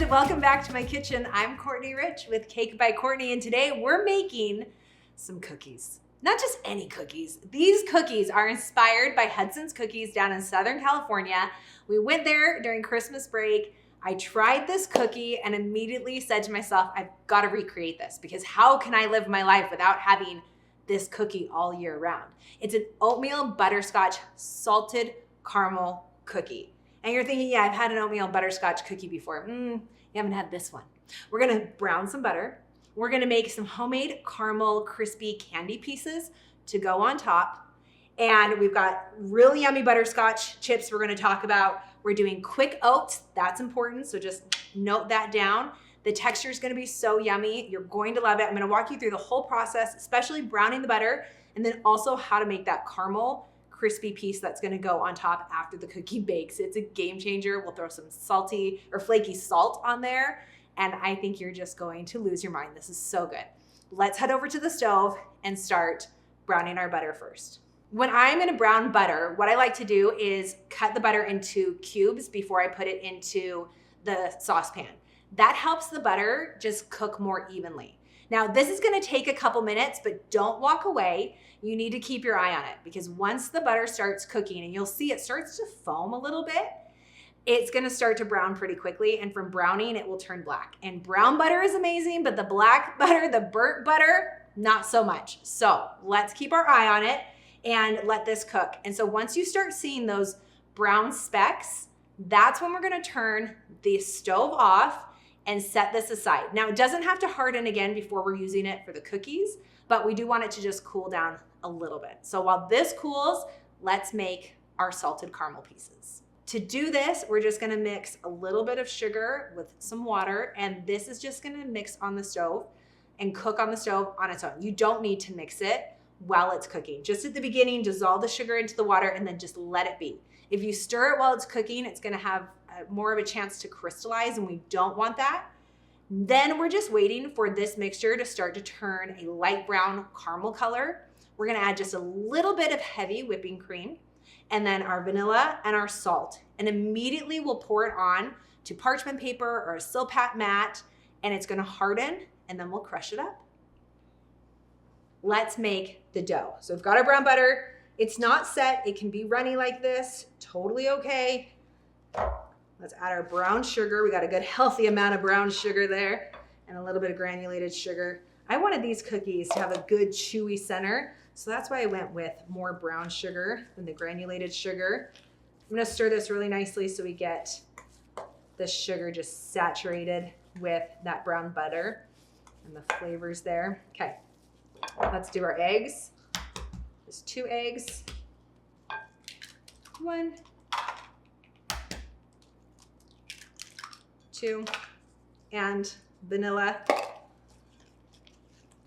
and welcome back to my kitchen. I'm Courtney Rich with Cake by Courtney, and today we're making some cookies. Not just any cookies. These cookies are inspired by Hudson's Cookies down in Southern California. We went there during Christmas break. I tried this cookie and immediately said to myself, I've got to recreate this because how can I live my life without having this cookie all year round? It's an oatmeal butterscotch salted caramel cookie. And you're thinking, yeah, I've had an oatmeal butterscotch cookie before. You haven't had this one. We're gonna brown some butter. We're gonna make some homemade caramel crispy candy pieces to go on top. And we've got really yummy butterscotch chips we're gonna talk about. We're doing quick oats, that's important, so just note that down. The texture is gonna be so yummy. You're going to love it. I'm gonna walk you through the whole process, especially browning the butter, and then also how to make that caramel crispy piece that's gonna go on top after the cookie bakes. It's a game changer. We'll throw some salty or flaky salt on there, and I think you're just going to lose your mind. This is so good. Let's head over to the stove and start browning our butter first. When I'm gonna brown butter, what I like to do is cut the butter into cubes before I put it into the saucepan. That helps the butter just cook more evenly. Now, this is gonna take a couple minutes, but don't walk away. You need to keep your eye on it because once the butter starts cooking, and you'll see it starts to foam a little bit, it's gonna start to brown pretty quickly, and from browning, it will turn black. And brown butter is amazing, but the black butter, the burnt butter, not so much. So let's keep our eye on it and let this cook. And so once you start seeing those brown specks, that's when we're gonna turn the stove off and set this aside. Now, it doesn't have to harden again before we're using it for the cookies, but we do want it to just cool down a little bit. So while this cools, let's make our salted caramel pieces. To do this, we're just gonna mix a little bit of sugar with some water, and this is just gonna mix on the stove and cook on the stove on its own. You don't need to mix it while it's cooking. Just at the beginning, dissolve the sugar into the water and then just let it be. If you stir it while it's cooking, it's gonna have more of a chance to crystallize, and we don't want that. Then we're just waiting for this mixture to start to turn a light brown caramel color. We're gonna add just a little bit of heavy whipping cream and then our vanilla and our salt. And immediately we'll pour it on to parchment paper or a Silpat mat, and it's gonna harden, and then we'll crush it up. Let's make the dough. So we've got our brown butter. It's not set, it can be runny like this, totally okay. Let's add our brown sugar. We got a good healthy amount of brown sugar there and a little bit of granulated sugar. I wanted these cookies to have a good chewy center, so that's why I went with more brown sugar than the granulated sugar. I'm gonna stir this really nicely so we get the sugar just saturated with that brown butter and the flavors there. Okay, let's do our eggs. Just 2 eggs. 1, 2, and vanilla.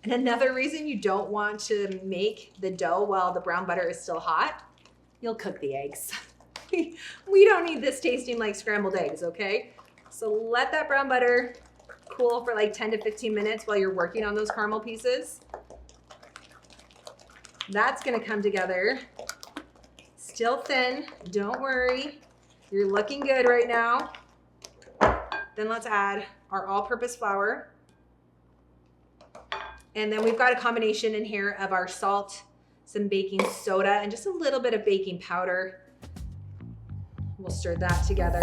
And another reason you don't want to make the dough while the brown butter is still hot, you'll cook the eggs. We don't need this tasting like scrambled eggs, okay? So let that brown butter cool for like 10 to 15 minutes while you're working on those caramel pieces. That's gonna come together. Still thin, don't worry. You're looking good right now. Then let's add our all-purpose flour. And then we've got a combination in here of our salt, some baking soda, and just a little bit of baking powder. We'll stir that together.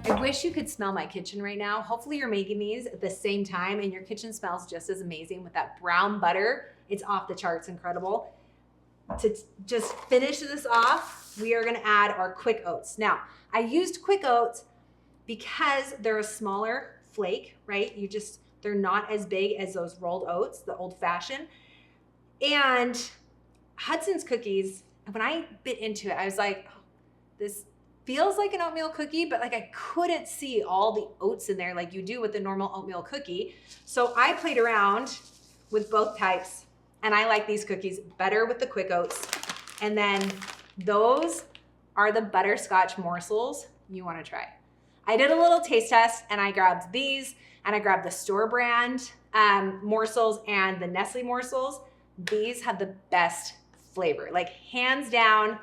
I wish you could smell my kitchen right now. Hopefully you're making these at the same time and your kitchen smells just as amazing with that brown butter. It's off the charts incredible. To just finish this off, we are gonna add our quick oats. Now, I used quick oats because they're a smaller flake, right? They're not as big as those rolled oats, the old fashioned. And Hudson's cookies, when I bit into it, I was like, oh, this feels like an oatmeal cookie, but like I couldn't see all the oats in there like you do with the normal oatmeal cookie. So I played around with both types, and I like these cookies better with the quick oats. And then those are the butterscotch morsels you wanna try. I did a little taste test and I grabbed these and I grabbed the store brand morsels and the Nestle morsels. these have the best flavor, like hands down,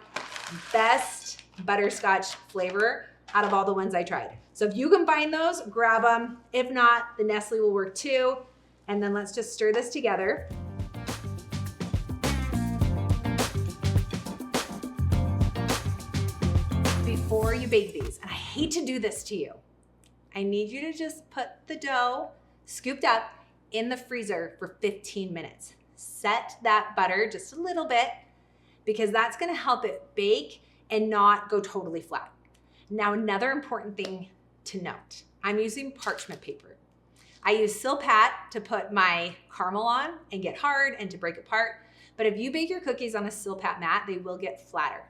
best butterscotch flavor out of all the ones I tried. So if you can find those, grab them. If not, the Nestle will work too. And then let's just stir this together. Before you bake these, and I hate to do this to you, I need you to just put the dough scooped up in the freezer for 15 minutes. Set that butter just a little bit because that's gonna help it bake and not go totally flat. Now, another important thing to note, I'm using parchment paper. I use Silpat to put my caramel on and get hard and to break apart. But if you bake your cookies on a Silpat mat, they will get flatter.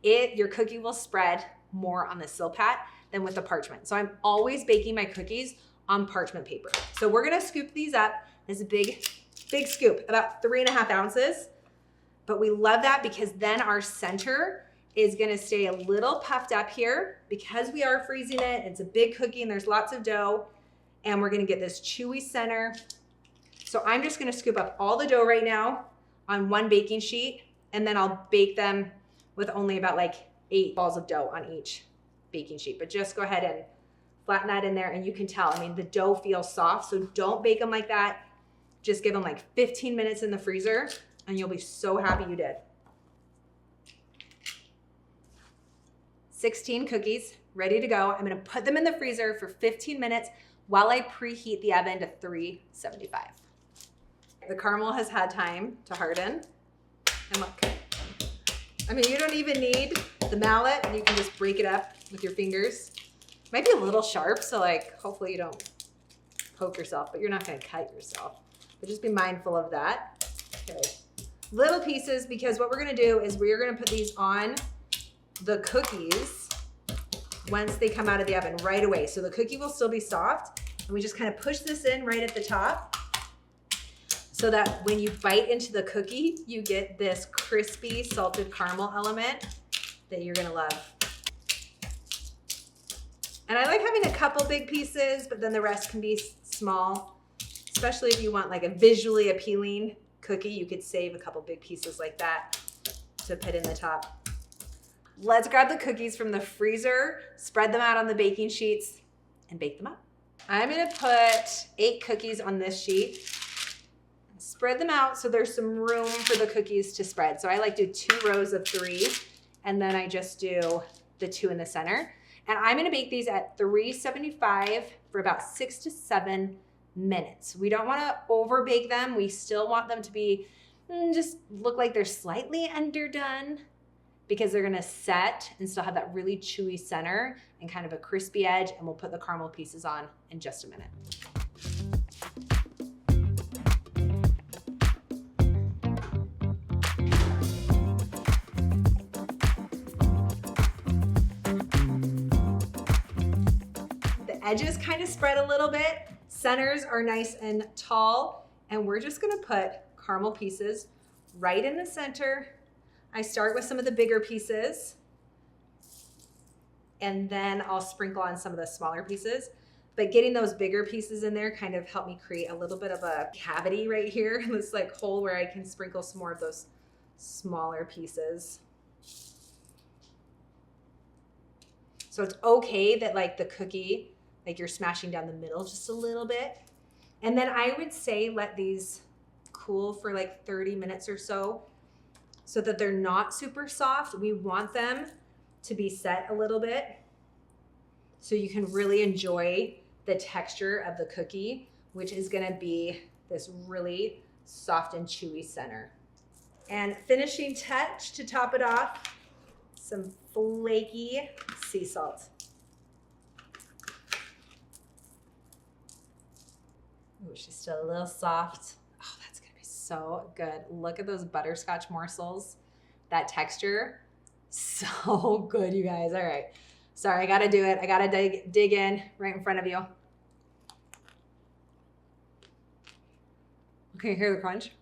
Your cookie will spread more on the Silpat than with the parchment. So I'm always baking my cookies on parchment paper. So we're gonna scoop these up. This is a big scoop, about 3.5 ounces. But we love that because then our center is gonna stay a little puffed up here because we are freezing it. It's a big cookie and there's lots of dough, and we're gonna get this chewy center. So I'm just gonna scoop up all the dough right now on one baking sheet, and then I'll bake them with only about like 8 balls of dough on each baking sheet. But just go ahead and flatten that in there, and you can tell, I mean, the dough feels soft, so don't bake them like that. Just give them like 15 minutes in the freezer, and you'll be so happy you did. 16 cookies ready to go. I'm gonna put them in the freezer for 15 minutes while I preheat the oven to 375. The caramel has had time to harden. And look, I mean, you don't even need the mallet. You can just break it up with your fingers. Might be a little sharp, so like, hopefully you don't poke yourself, but you're not gonna cut yourself. But just be mindful of that. Okay, little pieces, because what we're gonna do is we're gonna put these on the cookies once they come out of the oven right away. So the cookie will still be soft, and we just kind of push this in right at the top so that when you bite into the cookie, you get this crispy salted caramel element that you're gonna love. And I like having a couple big pieces, but then the rest can be small, especially if you want like a visually appealing cookie. You could save a couple big pieces like that to put in the top. Let's grab the cookies from the freezer, spread them out on the baking sheets, and bake them up. I'm gonna put 8 cookies on this sheet. Spread them out so there's some room for the cookies to spread. So I like do 2 rows of 3, and then I just do the 2 in the center. And I'm gonna bake these at 375 for about 6 to 7 minutes. We don't wanna over bake them. We still want them to be, just look like they're slightly underdone, because they're gonna set and still have that really chewy center and kind of a crispy edge, and we'll put the caramel pieces on in just a minute. The edges kind of spread a little bit. Centers are nice and tall, and we're just gonna put caramel pieces right in the center. I start with some of the bigger pieces, and then I'll sprinkle on some of the smaller pieces. But getting those bigger pieces in there kind of helped me create a little bit of a cavity right here, this like hole where I can sprinkle some more of those smaller pieces. So it's okay that like the cookie, like you're smashing down the middle just a little bit. And then I would say let these cool for like 30 minutes or so that they're not super soft. We want them to be set a little bit so you can really enjoy the texture of the cookie, which is gonna be this really soft and chewy center. And finishing touch to top it off, some flaky sea salt. Ooh, she's still a little soft. Oh, that's gonna be so good. Look at those butterscotch morsels. That texture, so good, you guys. All right, sorry, I gotta do it. I gotta dig in right in front of you. Okay, hear the crunch?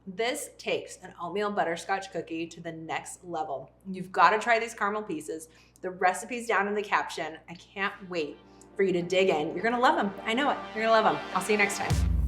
This takes an oatmeal butterscotch cookie to the next level. You've got to try these caramel pieces. The recipe's down in the caption. I can't wait for you to dig in. You're gonna love them. I know it. You're gonna love them. I'll see you next time.